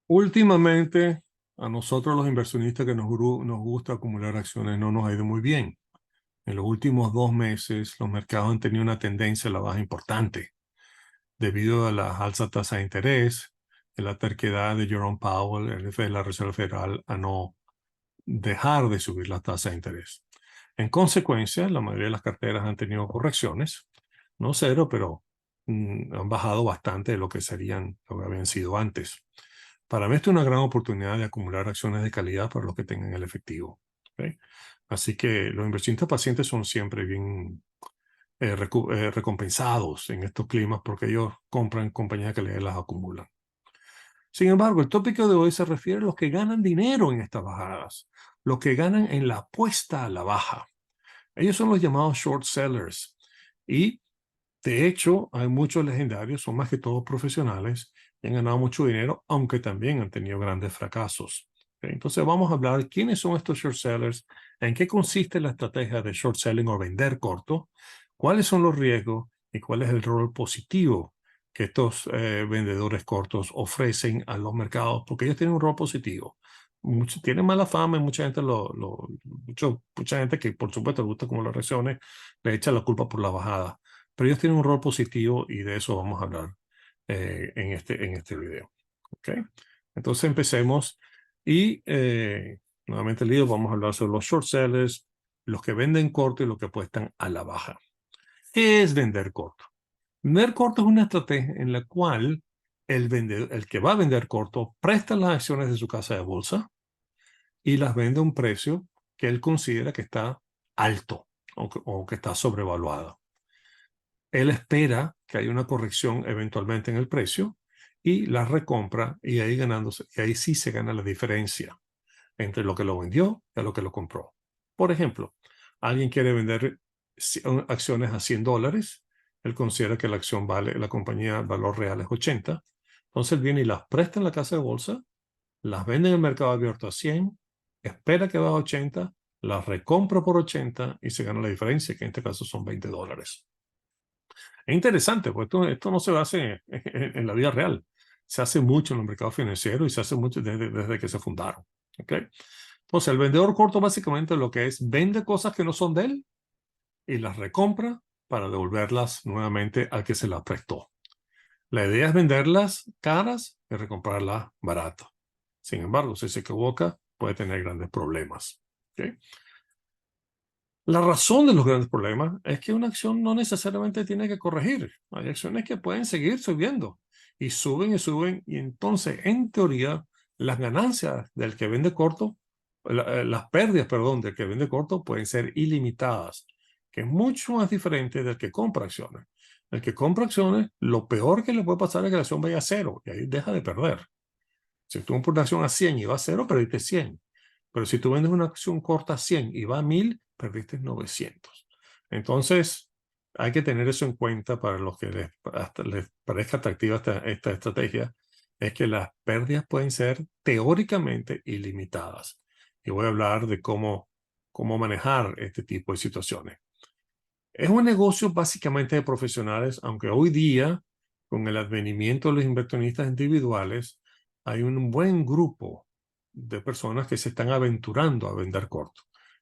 Últimamente, a nosotros los inversionistas que nos gusta acumular acciones no nos ha ido muy bien. En los últimos 2 meses, los mercados han tenido una tendencia a la baja importante debido a las altas tasas de interés, de la terquedad de Jerome Powell, el jefe de la Reserva Federal, a no dejar de subir las tasas de interés. En consecuencia, la mayoría de las carteras han tenido correcciones, no cero, pero han bajado bastante de lo que serían, lo que habían sido antes. Para mí esto es una gran oportunidad de acumular acciones de calidad para los que tengan el efectivo. ¿Ok? Así que los inversionistas pacientes son siempre bien recompensados en estos climas porque ellos compran compañías que les las acumulan. Sin embargo, el tópico de hoy se refiere a los que ganan dinero en estas bajadas, los que ganan en la apuesta a la baja. Ellos son los llamados short sellers. Y de hecho, hay muchos legendarios, son más que todos profesionales, y han ganado mucho dinero, aunque también han tenido grandes fracasos. ¿Ok? Entonces vamos a hablar quiénes son estos short sellers, en qué consiste la estrategia de short selling o vender corto, cuáles son los riesgos y cuál es el rol positivo que estos vendedores cortos ofrecen a los mercados, porque ellos tienen un rol positivo. Tienen mala fama y mucha gente mucha gente que por supuesto le gusta como las reacciones, le echa la culpa por la bajada, pero ellos tienen un rol positivo y de eso vamos a hablar en este video. ¿Ok? Entonces empecemos y nuevamente Lido, vamos a hablar sobre los short sellers, los que venden corto y los que apuestan a la baja. ¿Qué es vender corto? Vender corto es una estrategia en la cual el que va a vender corto presta las acciones de su casa de bolsa y las vende a un precio que él considera que está alto o que está sobrevaluado. Él espera que haya una corrección eventualmente en el precio y la recompra y ahí ganándose, y ahí sí se gana la diferencia entre lo que lo vendió y a lo que lo compró. Por ejemplo, alguien quiere vender acciones a $100, él considera que la acción vale, la compañía, el valor real es 80, entonces él viene y las presta en la casa de bolsa, las vende en el mercado abierto a 100, espera que baje a 80, las recompra por 80 y se gana la diferencia, que en este caso son $20. Es interesante, pues esto no se hace en la vida real. Se hace mucho en los mercados financieros y se hace mucho desde que se fundaron. ¿Okay? Entonces, el vendedor corto básicamente lo que es vende cosas que no son de él y las recompra para devolverlas nuevamente al que se las prestó. La idea es venderlas caras y recomprarlas baratas. Sin embargo, si se equivoca, puede tener grandes problemas. ¿Okay? La razón de los grandes problemas es que una acción no necesariamente tiene que corregir. Hay acciones que pueden seguir subiendo y suben y entonces, en teoría, las ganancias del que vende corto, las pérdidas, perdón, del que vende corto pueden ser ilimitadas, que es mucho más diferente del que compra acciones. El que compra acciones, lo peor que le puede pasar es que la acción vaya a cero y ahí deja de perder. Si tú compras una acción a 100 y va a cero, perdiste 100. Pero si tú vendes una acción corta a 100 y va a 1000, perdiste 900. Entonces, hay que tener eso en cuenta para los que les parezca atractiva esta estrategia, es que las pérdidas pueden ser teóricamente ilimitadas. Y voy a hablar de cómo manejar este tipo de situaciones. Es un negocio básicamente de profesionales, aunque hoy día, con el advenimiento de los inversionistas individuales, hay un buen grupo de personas que se están aventurando a vender corto.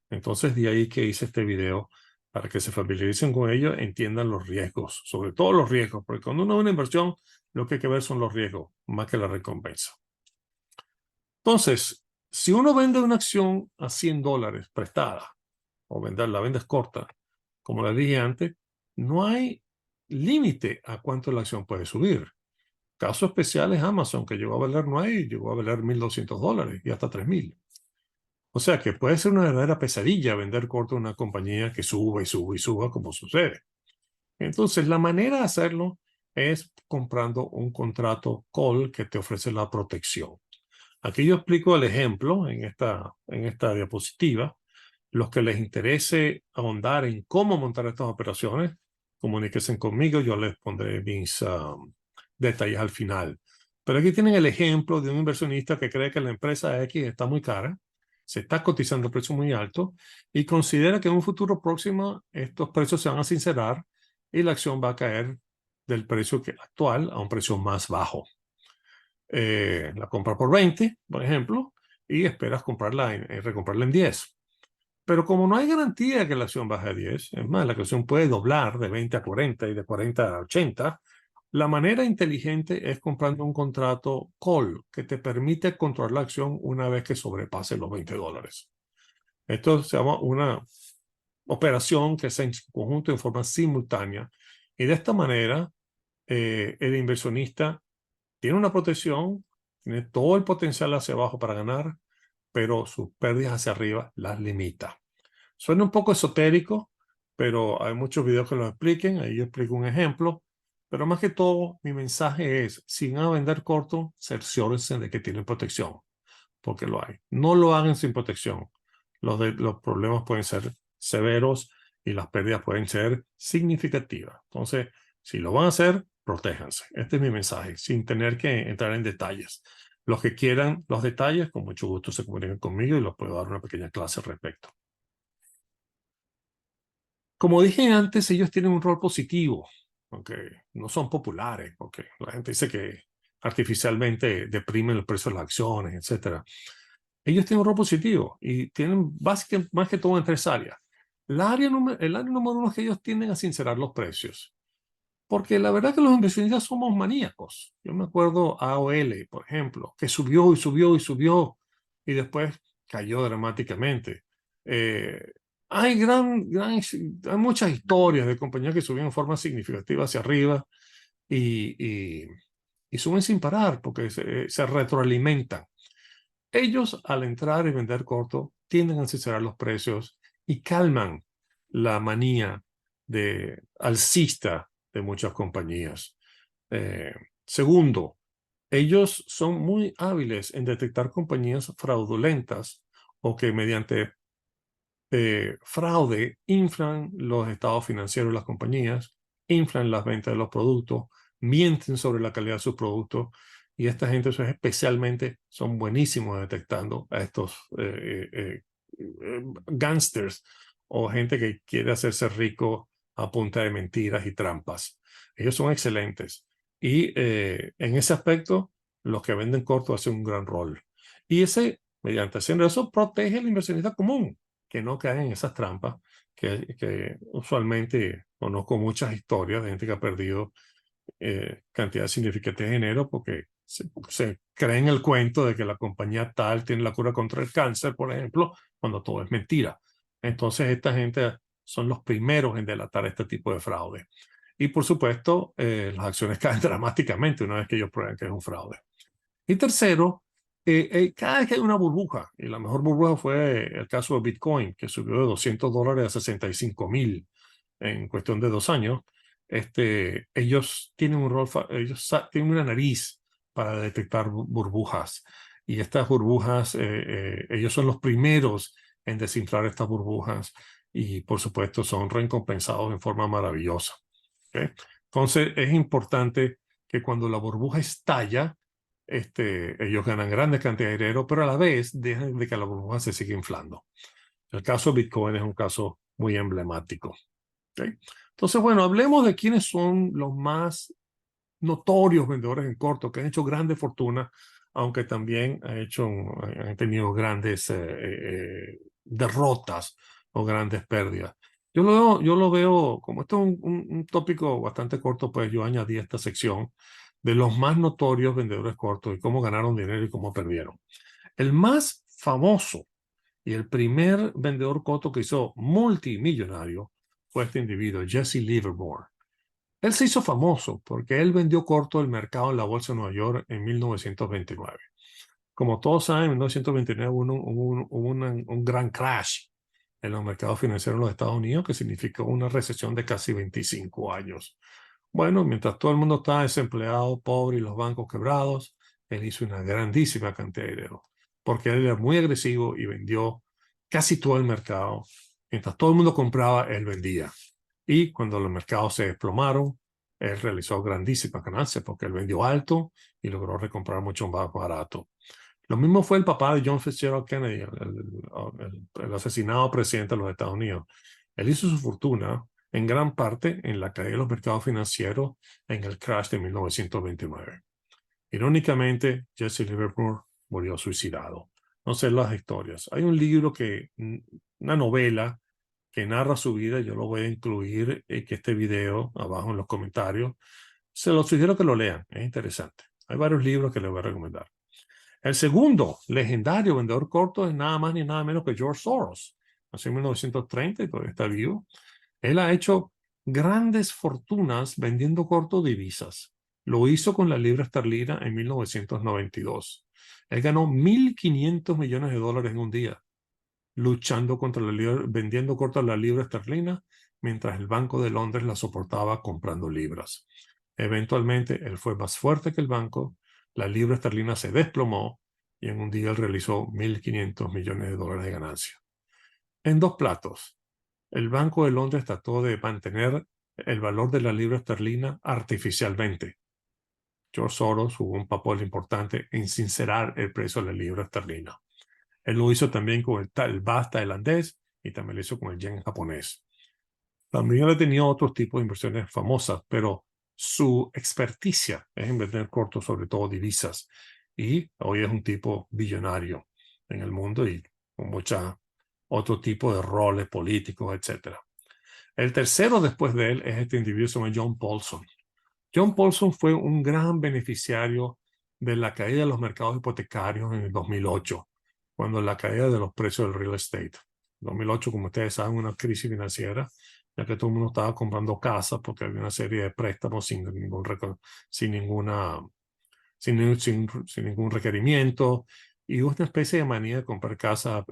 Entonces, de ahí que hice este video para que se familiaricen con ello, entiendan los riesgos, sobre todo los riesgos, porque cuando uno ve una inversión, lo que hay que ver son los riesgos, más que la recompensa. Entonces, si uno vende una acción a $100 prestada, o la vendes corta, como les dije antes, no hay límite a cuánto la acción puede subir. Caso especial es Amazon, que llegó a valer 9 y llegó a valer $1,200 y hasta 3,000. O sea que puede ser una verdadera pesadilla vender corto una compañía que suba y suba y suba como sucede. Entonces, la manera de hacerlo es comprando un contrato call que te ofrece la protección. Aquí yo explico el ejemplo en esta diapositiva. Los que les interese ahondar en cómo montar estas operaciones, comuníquense conmigo, yo les pondré mis detalles al final. Pero aquí tienen el ejemplo de un inversionista que cree que la empresa X está muy cara, se está cotizando a precios muy altos y considera que en un futuro próximo estos precios se van a sincerar y la acción va a caer del precio actual a un precio más bajo. La compras por 20, por ejemplo, y esperas comprarla recomprarla en 10. Pero como no hay garantía de que la acción baje a 10, es más, la acción puede doblar de 20 a 40 y de 40 a 80, la manera inteligente es comprando un contrato call que te permite controlar la acción una vez que sobrepase los $20. Esto se llama una operación que se en conjunto en forma simultánea. Y de esta manera, el inversionista tiene una protección, tiene todo el potencial hacia abajo para ganar, pero sus pérdidas hacia arriba las limita. Suena un poco esotérico, pero hay muchos videos que lo expliquen. Ahí yo explico un ejemplo. Pero más que todo, mi mensaje es, si van a vender corto, cerciórense de que tienen protección, porque lo hay. No lo hagan sin protección. Los problemas pueden ser severos y las pérdidas pueden ser significativas. Entonces, si lo van a hacer, protéjanse. Este es mi mensaje, sin tener que entrar en detalles. Los que quieran los detalles, con mucho gusto se comunican conmigo y los puedo dar una pequeña clase al respecto. Como dije antes, ellos tienen un rol positivo, aunque no son populares, porque la gente dice que artificialmente deprimen el precio de las acciones, etcétera. Ellos tienen un rol positivo y tienen básicamente más que todo en tres áreas. El área número uno es que ellos tienden a sincerar los precios, porque la verdad que los inversionistas somos maníacos. Yo me acuerdo AOL, por ejemplo, que subió y subió y subió y después cayó dramáticamente. Eh, hay muchas historias de compañías que subieron en forma significativa hacia arriba y, y, y suben sin parar porque se retroalimentan. Ellos, al entrar y vender corto, tienden a sincerar los precios y calman la manía alcista de muchas compañías. Eh, Segundo, ellos son muy hábiles en detectar compañías fraudulentas o que mediante fraude inflan los estados financieros de las compañías, inflan las ventas de los productos, mienten sobre la calidad de sus productos y esta gente especialmente son buenísimos detectando a estos gangsters o gente que quiere hacerse rico a punta de mentiras y trampas. Ellos son excelentes y en ese aspecto los que venden corto hacen un gran rol. Y mediante haciendo eso, protege al inversionista común que no caen en esas trampas, que usualmente conozco muchas historias de gente que ha perdido cantidades significativas de dinero porque se creen el cuento de que la compañía tal tiene la cura contra el cáncer, por ejemplo, cuando todo es mentira. Entonces, esta gente son los primeros en delatar este tipo de fraude. Y por supuesto, las acciones caen dramáticamente una vez que ellos prueban que es un fraude. Y tercero, cada vez que hay una burbuja, y la mejor burbuja fue el caso de Bitcoin, que subió de $200 a 65,000 en cuestión de 2 años, ellos tienen un rol, tienen una nariz para detectar burbujas. Y estas burbujas, ellos son los primeros en desinflar estas burbujas y por supuesto son recompensados en forma maravillosa. ¿Okay? Entonces es importante que cuando la burbuja estalla, ellos ganan grandes cantidades de dinero, pero a la vez dejan de que la burbuja se siga inflando. El caso de Bitcoin es un caso muy emblemático. ¿Okay? Entonces, bueno, hablemos de quiénes son los más notorios vendedores en corto, que han hecho grandes fortunas, aunque también han tenido grandes derrotas o grandes pérdidas. Yo lo veo, como esto es un tópico bastante corto, pues yo añadí esta sección de los más notorios vendedores cortos y cómo ganaron dinero y cómo perdieron. El más famoso y el primer vendedor corto que hizo multimillonario fue este individuo, Jesse Livermore. Él se hizo famoso porque él vendió corto el mercado en la bolsa de Nueva York en 1929. Como todos saben, en 1929 hubo un gran crash en los mercados financieros en los Estados Unidos que significó una recesión de casi 25 años. Bueno, mientras todo el mundo estaba desempleado, pobre y los bancos quebrados, él hizo una grandísima cantidad de dinero porque él era muy agresivo y vendió casi todo el mercado. Mientras todo el mundo compraba, él vendía. Y cuando los mercados se desplomaron, él realizó grandísimas ganancias porque él vendió alto y logró recomprar mucho más barato. Lo mismo fue el papá de John Fitzgerald Kennedy, el asesinado presidente de los Estados Unidos. Él hizo su fortuna en gran parte en la caída de los mercados financieros en el crash de 1929. Irónicamente, Jesse Livermore murió suicidado. No sé las historias. Hay un libro una novela que narra su vida, yo lo voy a incluir en este video abajo en los comentarios. Se los sugiero que lo lean, es interesante. Hay varios libros que les voy a recomendar. El segundo legendario vendedor corto es nada más ni nada menos que George Soros. Nació en 1930 y todavía está vivo. Él ha hecho grandes fortunas vendiendo corto divisas. Lo hizo con la libra esterlina en 1992. Él ganó 1.500 millones de dólares en un día, luchando contra vendiendo corto la libra esterlina, mientras el Banco de Londres la soportaba comprando libras. Eventualmente, él fue más fuerte que el banco, la libra esterlina se desplomó y en un día él realizó 1.500 millones de dólares de ganancia. En dos platos, el Banco de Londres trató de mantener el valor de la libra esterlina artificialmente. George Soros jugó un papel importante en sincerar el precio de la libra esterlina. Él lo hizo también con el baht tailandés y también lo hizo con el yen japonés. También él ha tenido otros tipos de inversiones famosas, pero su experticia es en vender cortos, sobre todo divisas. Y hoy es un tipo billonario en el mundo y con muchos otro tipo de roles políticos, etc. El tercero después de él es este individuo que se llama John Paulson. John Paulson fue un gran beneficiario de la caída de los mercados hipotecarios en el 2008, cuando la caída de los precios del real estate. 2008, como ustedes saben, una crisis financiera, ya que todo el mundo estaba comprando casas porque había una serie de préstamos sin ningún requerimiento y una especie de manía de comprar casas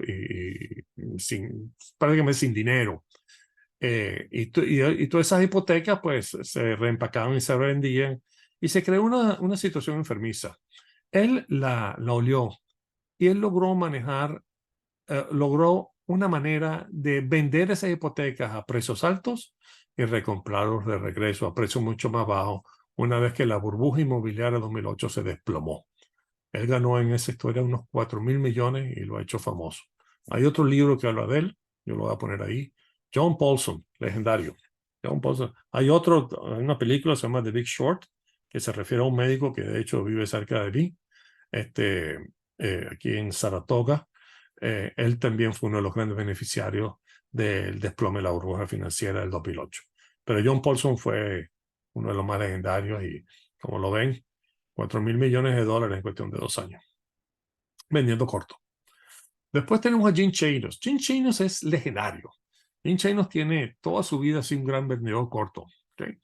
prácticamente sin dinero. Y todas esas hipotecas pues se reempacaban y se vendían y se creó una situación enfermiza. Él la olió y él logró una manera de vender esas hipotecas a precios altos y recomprarlos de regreso a precios mucho más bajos una vez que la burbuja inmobiliaria de 2008 se desplomó. Él ganó en esa historia unos 4.000 millones y lo ha hecho famoso. Hay otro libro que habla de él, yo lo voy a poner ahí. John Paulson, legendario. John Paulson. Hay una película que se llama The Big Short, que se refiere a un médico que de hecho vive cerca de mí, aquí en Saratoga. Él también fue uno de los grandes beneficiarios del desplome de la burbuja financiera del 2008. Pero John Paulson fue uno de los más legendarios y, como lo ven, 4.000 millones de dólares en cuestión de 2 años, vendiendo corto. Después tenemos a Jim Chanos. Jim Chanos es legendario. Jim Chanos tiene toda su vida así un gran vendedor corto. ¿Okay?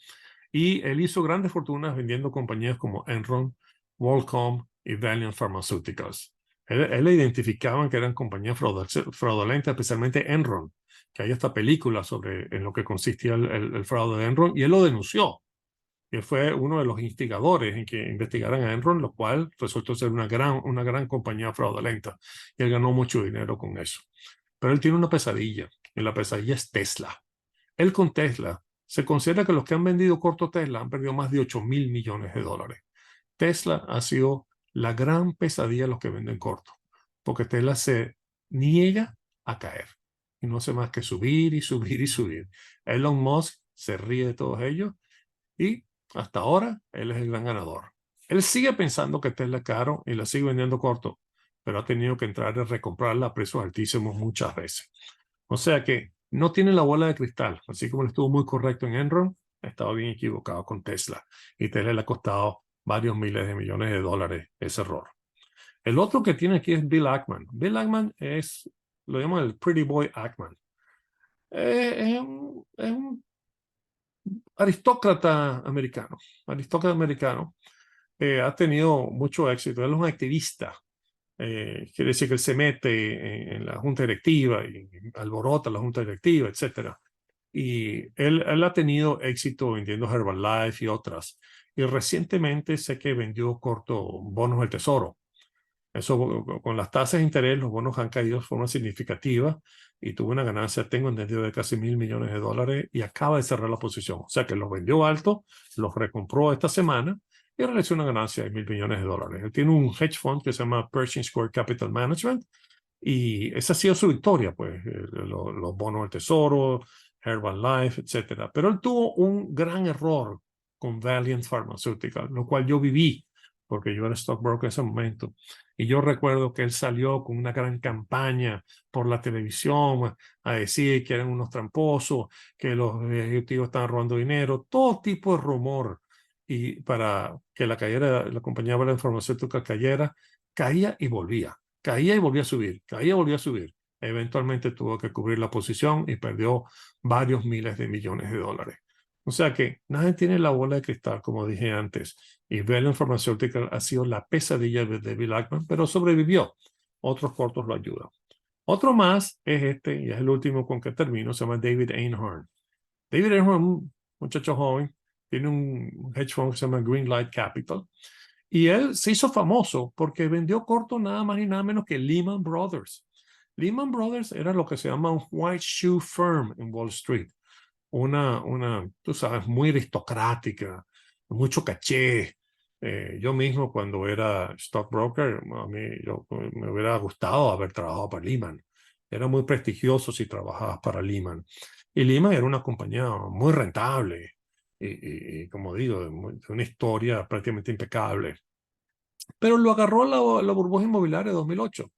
Y él hizo grandes fortunas vendiendo compañías como Enron, WorldCom y Valiant Pharmaceuticals. Él le identificaban que eran compañías fraudulentas, especialmente Enron, que hay esta película sobre en lo que consistía el fraude de Enron, y él lo denunció. Y él fue uno de los instigadores en que investigaran a Enron, lo cual resultó ser una gran compañía fraudulenta. Y él ganó mucho dinero con eso. Pero él tiene una pesadilla, y la pesadilla es Tesla. Él con Tesla, se considera que los que han vendido corto Tesla han perdido más de 8.000 millones de dólares. Tesla ha sido la gran pesadilla de los que venden corto, porque Tesla se niega a caer y no hace más que subir y subir y subir. Elon Musk se ríe de todos ellos y hasta ahora él es el gran ganador. Él sigue pensando que Tesla es caro y la sigue vendiendo corto, pero ha tenido que entrar y recomprarla a precios altísimos muchas veces. O sea que no tiene la bola de cristal. Así como él estuvo muy correcto en Enron, estaba bien equivocado con Tesla. Y Tesla le ha costado varios miles de millones de dólares ese error. El otro que tiene aquí es Bill Ackman. Bill Ackman lo llaman el Pretty Boy Ackman. Es un aristócrata americano. Aristócrata americano. Ha tenido mucho éxito. Él es un activista. Quiere decir que él se mete en la junta directiva y alborota la junta directiva, etcétera. Y él ha tenido éxito vendiendo Herbalife y otras. Y recientemente sé que vendió corto bonos del tesoro. Eso con las tasas de interés, los bonos han caído de forma significativa y tuvo una ganancia, tengo entendido, de casi 1.000 millones de dólares y acaba de cerrar la posición. O sea que los vendió alto, los recompró esta semana y realizó una ganancia de 1.000 millones de dólares. Él tiene un hedge fund que se llama Pershing Square Capital Management y esa ha sido su victoria, pues, los bonos del tesoro, Herbalife, etcétera. Pero él tuvo un gran error con Valiant Pharmaceutical, lo cual yo viví porque yo era stockbroker en ese momento. Y yo recuerdo que él salió con una gran campaña por la televisión a decir que eran unos tramposos, que los ejecutivos estaban robando dinero, todo tipo de rumor. Y para que la compañía de la farmacéutica cayera, caía y volvía a subir, caía y volvía a subir. Eventualmente tuvo que cubrir la posición y perdió varios miles de millones de dólares. O sea que nadie tiene la bola de cristal, como dije antes, y Velion Pharmaceutical ha sido la pesadilla de David Ackman, pero sobrevivió. Otros cortos lo ayudan. Otro más es este, y es el último con que termino, se llama David Einhorn. David Einhorn, un muchacho joven, tiene un hedge fund que se llama Greenlight Capital, y él se hizo famoso porque vendió corto nada más y nada menos que Lehman Brothers. Lehman Brothers era lo que se llama un white shoe firm en Wall Street. Tú sabes, muy aristocrática, mucho caché. Yo mismo cuando era stockbroker, me hubiera gustado haber trabajado para Lehman. Era muy prestigioso si trabajabas para Lehman. Y Lehman era una compañía muy rentable y como digo, de una historia prácticamente impecable. Pero lo agarró la burbuja inmobiliaria de 2008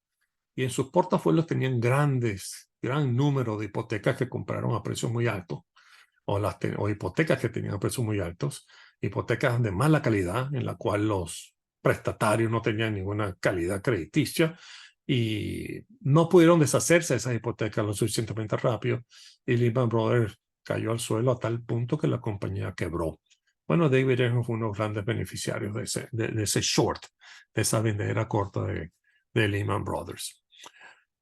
y en sus portafolios tenían gran número de hipotecas que compraron a precios muy altos o hipotecas que tenían precios muy altos, hipotecas de mala calidad en la cual los prestatarios no tenían ninguna calidad crediticia y no pudieron deshacerse de esas hipotecas lo suficientemente rápido y Lehman Brothers cayó al suelo a tal punto que la compañía quebró. Bueno, David Einhorn fue uno de los grandes beneficiarios de ese short, de esa vendedera corta de Lehman Brothers.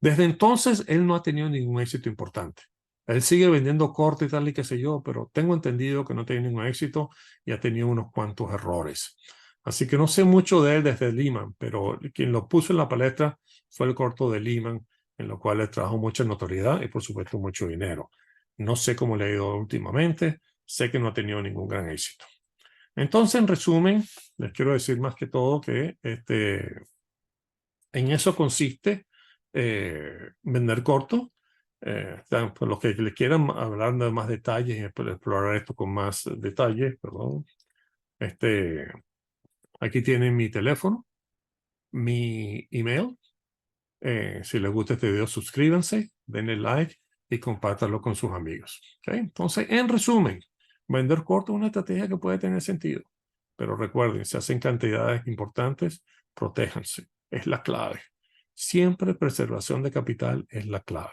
Desde entonces, él no ha tenido ningún éxito importante. Él sigue vendiendo corte y tal y qué sé yo, pero tengo entendido que no tiene ningún éxito y ha tenido unos cuantos errores. Así que no sé mucho de él desde Lehman, pero quien lo puso en la palestra fue el corto de Lehman, en lo cual le trajo mucha notoriedad y por supuesto mucho dinero. No sé cómo le ha ido últimamente, sé que no ha tenido ningún gran éxito. Entonces, en resumen, les quiero decir más que todo que en eso consiste vender corto. Por los que le quieran hablar de más detalles y explorar esto con más detalles, perdón. Aquí tienen mi teléfono, mi email. Si les gusta este video, suscríbanse, denle like y compártanlo con sus amigos. ¿Okay? Entonces, en resumen, vender corto es una estrategia que puede tener sentido. Pero recuerden, si hacen cantidades importantes, protéjanse. Es la clave. Siempre preservación de capital es la clave.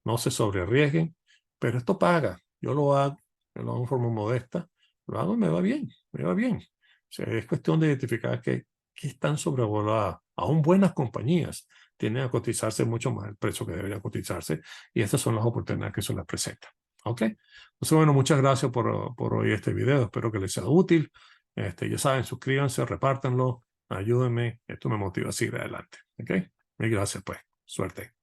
No se sobrearriesguen, pero esto paga. Yo lo hago en forma modesta, lo hago y me va bien, me va bien. O sea, es cuestión de identificar que están sobrevaloradas. Aún buenas compañías tienden a cotizarse mucho más el precio que debería cotizarse y estas son las oportunidades que se les presentan. ¿Ok? Entonces, bueno, muchas gracias por hoy este video. Espero que les sea útil. Ya saben, suscríbanse, repártanlo, ayúdenme. Esto me motiva a seguir adelante. ¿Ok? Mil gracias, pues. Suerte.